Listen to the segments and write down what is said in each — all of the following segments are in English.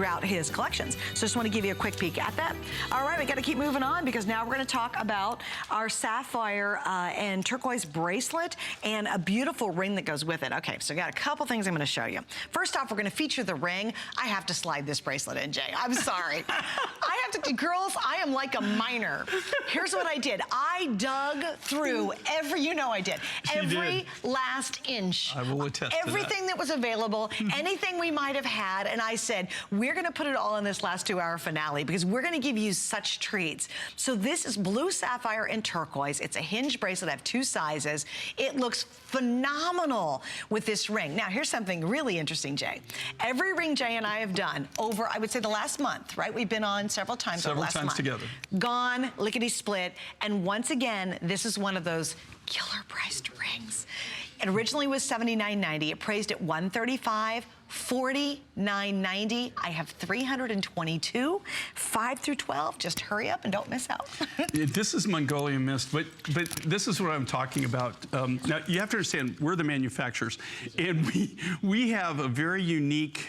throughout his collections. So just want to give you a quick peek at that. All right, we got to keep moving on because now we're going to talk about our sapphire and turquoise bracelet and a beautiful ring that goes with it. Okay, so I got a couple things I'm going to show you. First off, we're going to feature the ring. I have to slide this bracelet in, Jay. I'm sorry. I have to, girls, I am like a miner. Here's what I did. I dug through every, you know I did, every last inch. I will attest everything that was available, anything we might have had, and I said, we're gonna put it all in this last 2-hour finale because we're gonna give you such treats. So this is blue sapphire and turquoise. It's a hinge bracelet. I have 2 sizes. It looks phenomenal with this ring. Now, here's something really interesting, Jay. Every ring Jay and I have done over, I would say the last month, right? We've been on several times over the last month. Together. Gone, lickety-split, and once again, this is one of those killer priced rings. It originally was $79.90. It praised at $135, $49.90. I have 322, 5 through 12. Just hurry up and don't miss out. This is Mongolian Mist, but this is what I'm talking about. Now, you have to understand, we're the manufacturers, and we have a very unique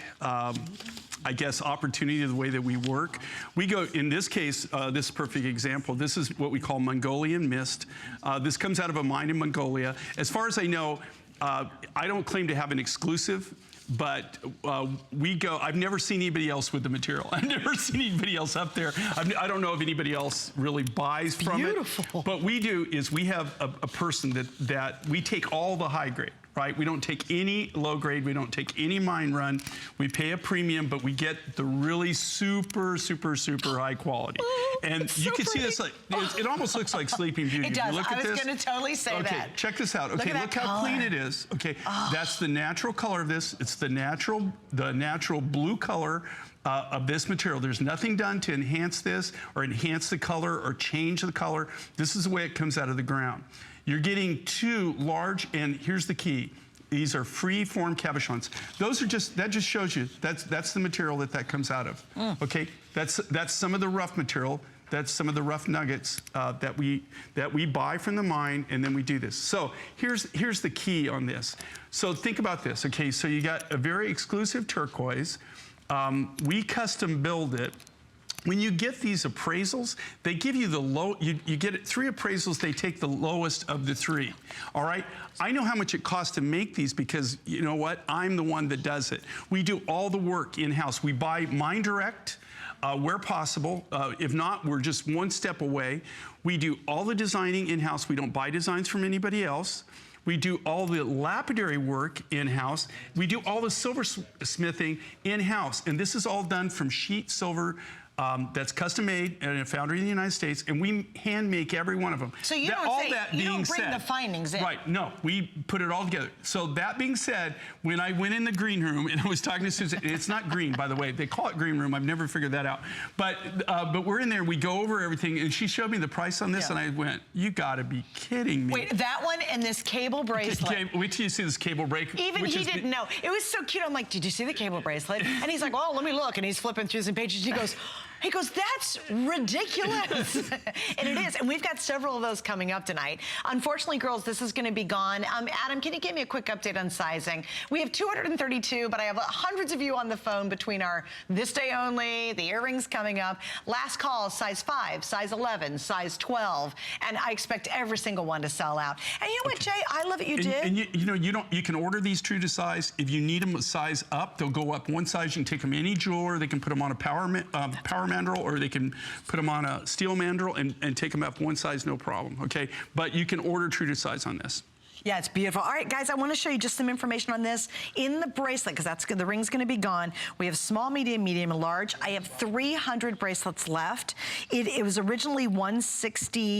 I guess, opportunity the way that we work. We go, in this case, this is a perfect example. This is what we call Mongolian Mist. This comes out of a mine in Mongolia. As far as I know, I don't claim to have an exclusive, but we go, I've never seen anybody else with the material. I've never seen anybody else up there. I don't know if anybody else really buys from it. But we do is we have a person that we take all the high grade. Right? We don't take any low grade, we don't take any mine run. We pay a premium, but we get the really super, super, super high quality. And you can see this, like, it almost looks like Sleeping Beauty. It does. Look at I was going to totally say that. Okay, check this out. Okay, look how clean it is. Okay, that's the natural color of this. It's the natural blue color of this material. There's nothing done to enhance this or enhance the color or change the color. This is the way it comes out of the ground. You're getting 2 large, and here's the key. These are freeform cabochons. Those are that just shows you, that's the material that comes out of. Okay, that's some of the rough material. That's some of the rough nuggets that we buy from the mine, and then we do this. So here's the key on this. So think about this, okay? So you got a very exclusive turquoise. We custom build it. When you get these appraisals, they give you the low, you get 3 appraisals, they take the lowest of the 3, all right? I know how much it costs to make these because, you know what, I'm the one that does it. We do all the work in-house. We buy mine direct where possible. If not, we're just one step away. We do all the designing in-house. We don't buy designs from anybody else. We do all the lapidary work in-house. We do all the silversmithing in-house. And this is all done from sheet silver that's custom made at a foundry in the United States, and we hand make every one of them. So you don't bring the findings in. Right, no, we put it all together. So that being said, when I went in the green room and I was talking to Susan, it's not green, by the way, they call it green room, I've never figured that out. But we're in there, we go over everything, and she showed me the price on this, and I went, you gotta be kidding me. Wait, that one and this cable bracelet. Wait till you see this cable bracelet. Even he didn't know. It was so cute. I'm like, did you see the cable bracelet? And he's like, oh, let me look. And he's flipping through some pages. He goes, that's ridiculous. And it is. And we've got several of those coming up tonight. Unfortunately, girls, this is going to be gone. Adam, can you give me a quick update on sizing? We have 232, but I have hundreds of you on the phone between our this day only, the earrings coming up. Last call, size 5, size 11, size 12. And I expect every single one to sell out. And you know what, Jay? I love what you did. And you can order these true to size. If you need them a size up, they'll go up one size. You can take them any jeweler. They can put them on a power mandrel, or they can put them on a steel mandrel and take them up one size, no problem, okay? But you can order true to size on this. Yeah, it's beautiful. All right, guys, I want to show you just some information on this. In the bracelet, because the ring's going to be gone, we have small, medium, and large. I have 300 bracelets left. It was originally $160.